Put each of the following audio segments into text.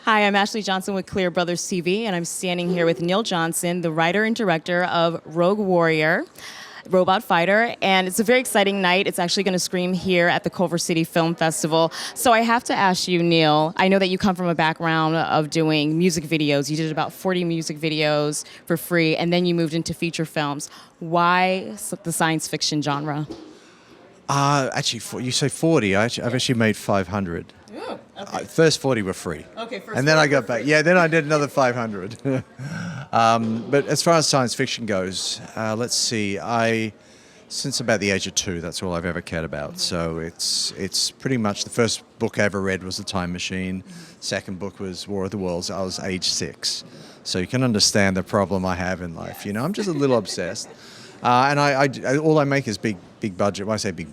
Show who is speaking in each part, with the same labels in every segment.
Speaker 1: Hi, I'm Ashley Johnson with Clear Brothers TV, and I'm standing here with Neil Johnson, the writer and director of Rogue Warrior, Robot Fighter, and it's a very exciting night. It's actually going to screen here at the Culver City Film Festival. So I have to ask you, Neil, I know that you come from a background of doing music videos. You did about 40 music videos for free, and then you moved into feature films. Why the science fiction genre?
Speaker 2: Actually, you say 40. I've actually made 500.
Speaker 1: Ooh, okay.
Speaker 2: First 40 were free.
Speaker 1: Okay, first
Speaker 2: and then I
Speaker 1: 40
Speaker 2: got
Speaker 1: were
Speaker 2: back.
Speaker 1: free.
Speaker 2: Yeah, then I did another 500. But as far as science fiction goes, let's see. Since about the age of 2, that's all I've ever cared about. So it's pretty much the first book I ever read was The Time Machine. Second book was War of the Worlds. I was age 6. So you can understand the problem I have in life. You know, I'm just a little obsessed. And I all I make is big budget. When I say big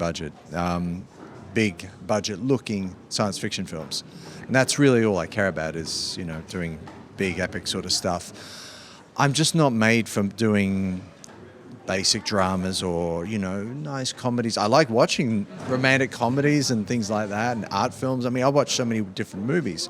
Speaker 2: budget looking science fiction films. And that's really all I care about is, you know, doing big epic sort of stuff. I'm just not made for doing basic dramas or, you know, nice comedies. I like watching romantic comedies and things like that and art films. I mean, I watch so many different movies.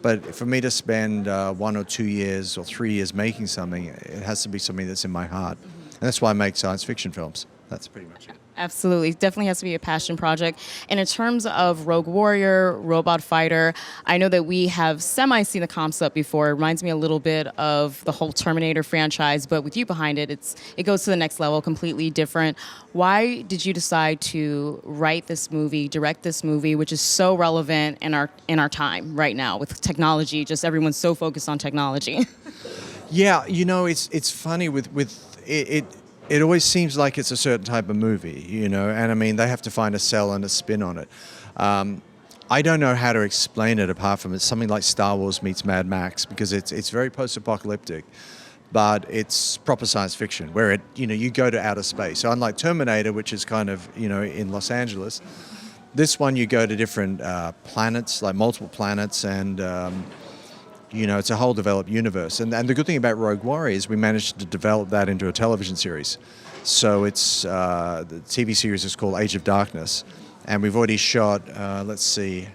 Speaker 2: But for me to spend 1 or 2 years or 3 years making something, it has to be something that's in my heart. And that's why I make science fiction films. That's pretty much it.
Speaker 1: Absolutely. Definitely has to be a passion project. And in terms of Rogue Warrior, Robot Fighter, I know that we have semi-seen the concept before. It reminds me a little bit of the whole Terminator franchise, but with you behind it, it goes to the next level, completely different. Why did you decide to write this movie, direct this movie, which is so relevant in our time right now with technology? Just everyone's so focused on technology.
Speaker 2: Yeah, you know, it's funny with it. It always seems like it's a certain type of movie, you know, and I mean, they have to find a sell and a spin on it. I don't know how to explain it apart from it's something like Star Wars meets Mad Max, because it's very post-apocalyptic, but it's proper science fiction where you go to outer space. So unlike Terminator, which is kind of, you know, in Los Angeles, this one you go to different planets, like multiple planets, and you know, it's a whole developed universe. And the good thing about Rogue Warrior is we managed to develop that into a television series. So it's the TV series is called Age of Darkness. And we've already shot, let's say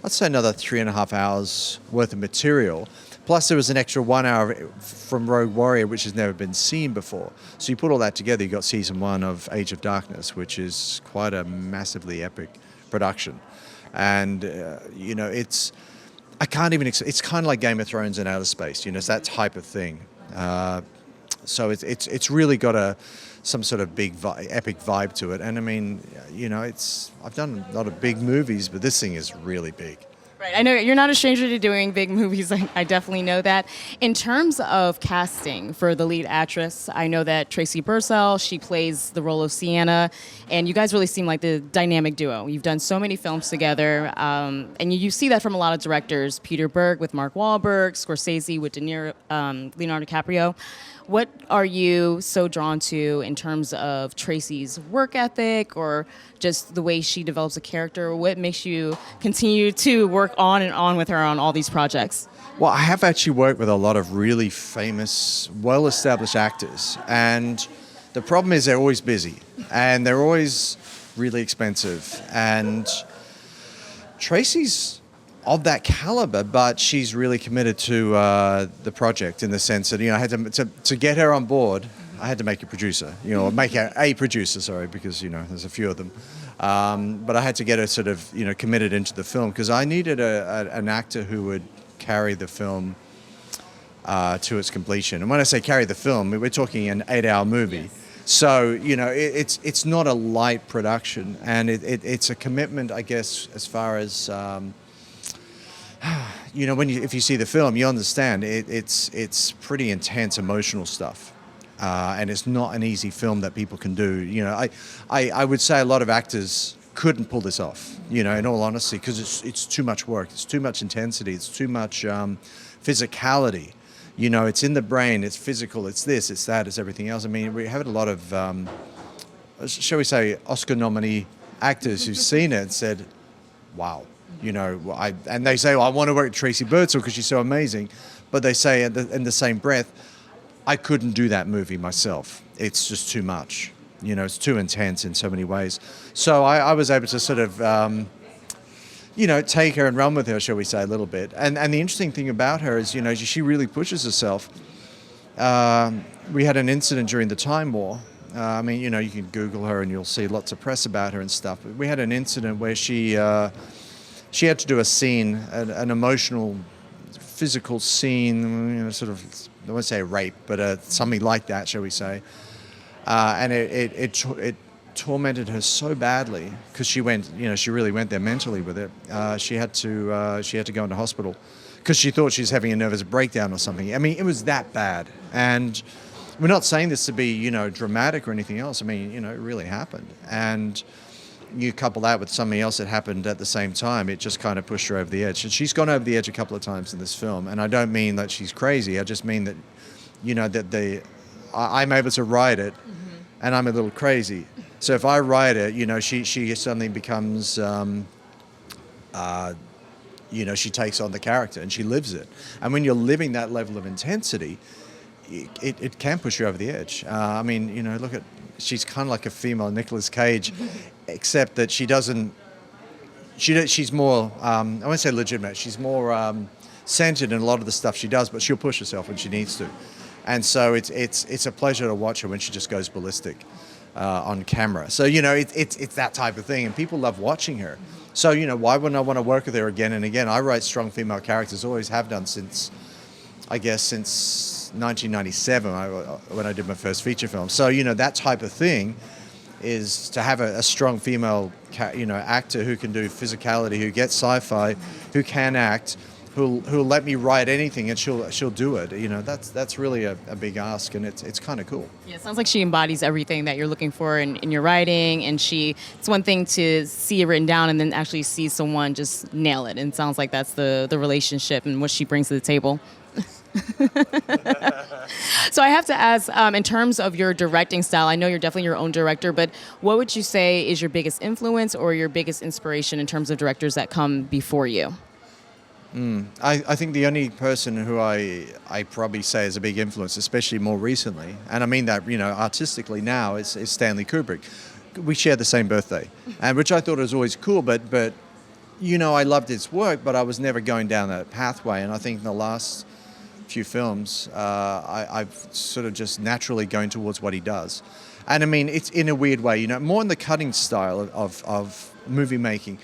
Speaker 2: another 3.5 hours worth of material. Plus there was an extra 1 hour from Rogue Warrior, which has never been seen before. So you put all that together, you got season 1 of Age of Darkness, which is quite a massively epic production. And, you know, I can't even. It's kind of like Game of Thrones in outer space, you know. It's that type of thing. So it's really got some sort of big epic vibe to it. And I mean, you know, I've done a lot of big movies, but this thing is really big.
Speaker 1: Right. I know you're not a stranger to doing big movies. I definitely know that. In terms of casting for the lead actress, I know that Tracy Bursell, she plays the role of Sienna, and you guys really seem like the dynamic duo. You've done so many films together, and you see that from a lot of directors. Peter Berg with Mark Wahlberg, Scorsese with Leonardo DiCaprio. What are you so drawn to in terms of Tracy's work ethic or just the way she develops a character? What makes you continue to work on and on with her on all these projects?
Speaker 2: Well, I have actually worked with a lot of really famous, well-established actors, and the problem is they're always busy, and they're always really expensive. And Tracy's of that caliber, but she's really committed to the project in the sense that, you know, I had to get her on board. I had to make a producer, you know, make her a producer, sorry, because, you know, there's a few of them. But I had to get her sort of, you know, committed into the film because I needed an actor who would carry the film to its completion. And when I say carry the film, we're talking an 8-hour movie. Yes. So, you know, it's not a light production, and it's a commitment, I guess, as far as you know, if you see the film, you understand it's pretty intense emotional stuff, and it's not an easy film that people can do. You know, I would say a lot of actors couldn't pull this off. You know, in all honesty, because it's too much work, it's too much intensity, it's too much physicality. You know, it's in the brain, it's physical, it's this, it's that, it's everything else. I mean, we have a lot of, shall we say, Oscar nominee actors who've seen it and said, wow. You know, and they say, well, I want to work with Tracy Bursell because she's so amazing. But they say in the same breath, I couldn't do that movie myself. It's just too much. You know, it's too intense in so many ways. So I was able to sort of take her and run with her, shall we say, a little bit. And the interesting thing about her is, she really pushes herself. We had an incident during the Time War. You can Google her and you'll see lots of press about her and stuff. But we had an incident where she had to do a scene, an emotional, physical scene, sort of, I won't say rape, but something like that, shall we say. And it tormented her so badly because she really went there mentally with it. She had to go into hospital because she thought she was having a nervous breakdown or something. I mean, it was that bad. And we're not saying this to be, dramatic or anything else. I mean, it really happened. And you couple that with something else that happened at the same time, it just kind of pushed her over the edge. And she's gone over the edge a couple of times in this film. And I don't mean that she's crazy. I just mean that, I'm able to ride it, and I'm a little crazy. So if I ride it, she suddenly becomes, she takes on the character and she lives it. And when you're living that level of intensity, it can push you over the edge. She's kind of like a female Nicolas Cage, except that she's more, I won't say legitimate, she's more centered in a lot of the stuff she does, but she'll push herself when she needs to. And so it's a pleasure to watch her when she just goes ballistic on camera. So, it's that type of thing, and people love watching her. So, why wouldn't I want to work with her again and again? I write strong female characters, always have done since 1997 when I did my first feature film. So, that type of thing is to have a strong female, actor who can do physicality, who gets sci-fi, who can act, who'll let me write anything and she'll do it. That's really a big ask, and it's kind of cool.
Speaker 1: Yeah, it sounds like she embodies everything that you're looking for in your writing, and it's one thing to see it written down and then actually see someone just nail it. And it sounds like that's the relationship and what she brings to the table. So I have to ask, in terms of your directing style, I know you're definitely your own director, but what would you say is your biggest influence or your biggest inspiration in terms of directors that come before you?
Speaker 2: I think the only person who I probably say is a big influence, especially more recently, and I mean that, artistically now, is Stanley Kubrick. We share the same birthday, and which I thought was always cool, but I loved his work, but I was never going down that pathway. And I think in the last few films, I've sort of just naturally going towards what he does. And I mean, it's in a weird way, more in the cutting style of movie making.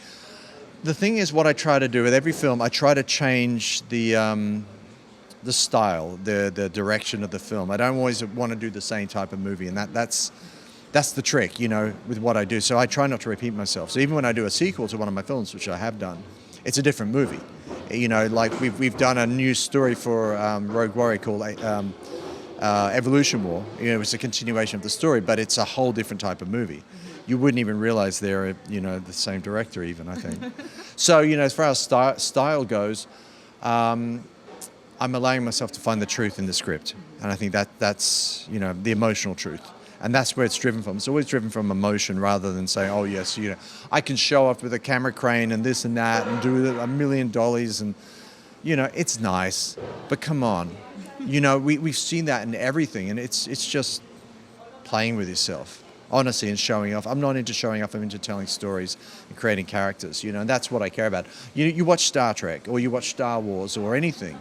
Speaker 2: The thing is, what I try to do with every film, I try to change the style, the direction of the film. I don't always want to do the same type of movie, and that's the trick, with what I do. So I try not to repeat myself. So even when I do a sequel to one of my films, which I have done, it's a different movie. Like we've done a new story for Rogue Warrior called Evolution War. It's a continuation of the story, but it's a whole different type of movie. You wouldn't even realize they're, the same director even, I think. So, as far as style goes, I'm allowing myself to find the truth in the script. And I think that's, the emotional truth. And that's where it's driven from. It's always driven from emotion rather than saying, oh, yes, I can show off with a camera crane and this and that and do $1 million. And, it's nice. But come on. We've seen that in everything. And it's just playing with yourself. Honestly, and showing off. I'm not into showing off. I'm into telling stories and creating characters, and that's what I care about. You watch Star Trek or you watch Star Wars or anything.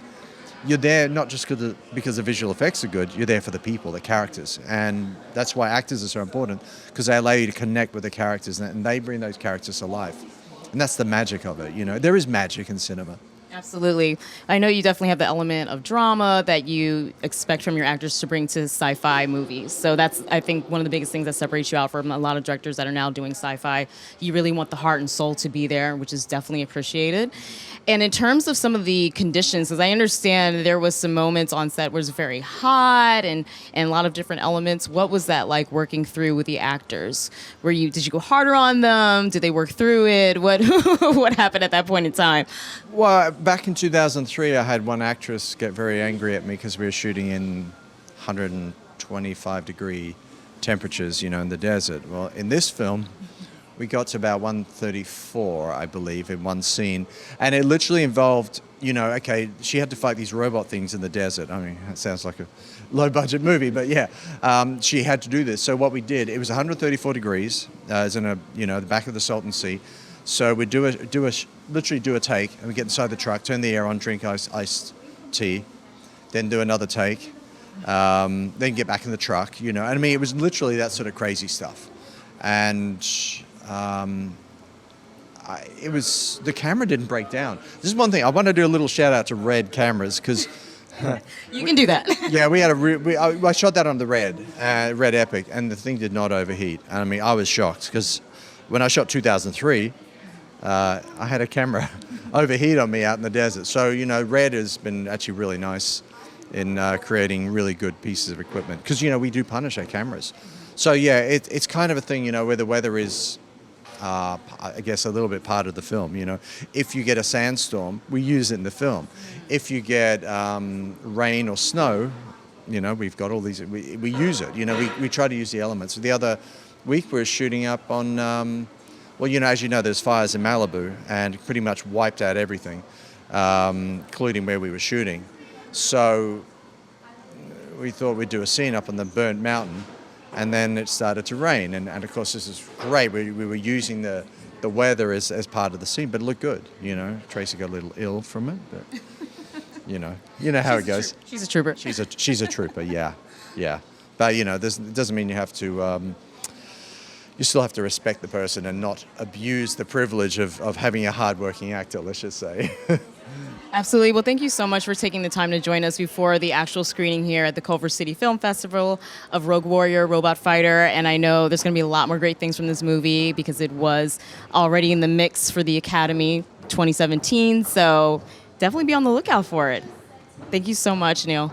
Speaker 2: You're there not just because the visual effects are good. You're there for the people, the characters. And that's why actors are so important, because they allow you to connect with the characters and they bring those characters to life. And that's the magic of it. There is magic in cinema.
Speaker 1: Absolutely. I know you definitely have the element of drama that you expect from your actors to bring to sci-fi movies. So that's, I think, one of the biggest things that separates you out from a lot of directors that are now doing sci-fi. You really want the heart and soul to be there, which is definitely appreciated. And in terms of some of the conditions, because I understand there was some moments on set where it was very hot and a lot of different elements. What was that like working through with the actors? Did you go harder on them? Did they work through it? What what happened at that point in time?
Speaker 2: Well, back in 2003, I had one actress get very angry at me because we were shooting in 125-degree temperatures, in the desert. Well, in this film, we got to about 134, I believe, in one scene. And it literally involved, she had to fight these robot things in the desert. I mean, that sounds like a low-budget movie, but yeah, she had to do this. So what we did, it was 134 degrees, as in the back of the Salton Sea. So we literally do a take, and we get inside the truck, turn the air on, drink iced tea, then do another take, then get back in the truck. And I mean, it was literally that sort of crazy stuff, and the camera didn't break down. This is one thing I want to do a little shout out to Red cameras because.
Speaker 1: You can do that.
Speaker 2: Yeah, we had I shot that on the Red Epic, and the thing did not overheat. And I mean, I was shocked because when I shot 2003, I had a camera overheat on me out in the desert. So Red has been actually really nice in creating really good pieces of equipment because we do punish our cameras. So yeah, it's kind of a thing where the weather is. I guess a little bit part of the film. If you get a sandstorm, we use it in the film. If you get rain or snow, we've got all these. We use it. We try to use the elements. The other week we were shooting up on. As you know, there's fires in Malibu and pretty much wiped out everything, including where we were shooting. So we thought we'd do a scene up on the burnt mountain. And then it started to rain, and of course this is great. We were using the weather as part of the scene, but it looked good. Tracy got a little ill from it, but you know how it goes.
Speaker 1: She's a trooper.
Speaker 2: She's a trooper. Yeah. But it doesn't mean you have to. You still have to respect the person and not abuse the privilege of having a hardworking actor. Let's just say.
Speaker 1: Absolutely. Well, thank you so much for taking the time to join us before the actual screening here at the Culver City Film Festival of Rogue Warrior, Robot Fighter. And I know there's going to be a lot more great things from this movie because it was already in the mix for the Academy 2017. So definitely be on the lookout for it. Thank you so much, Neil.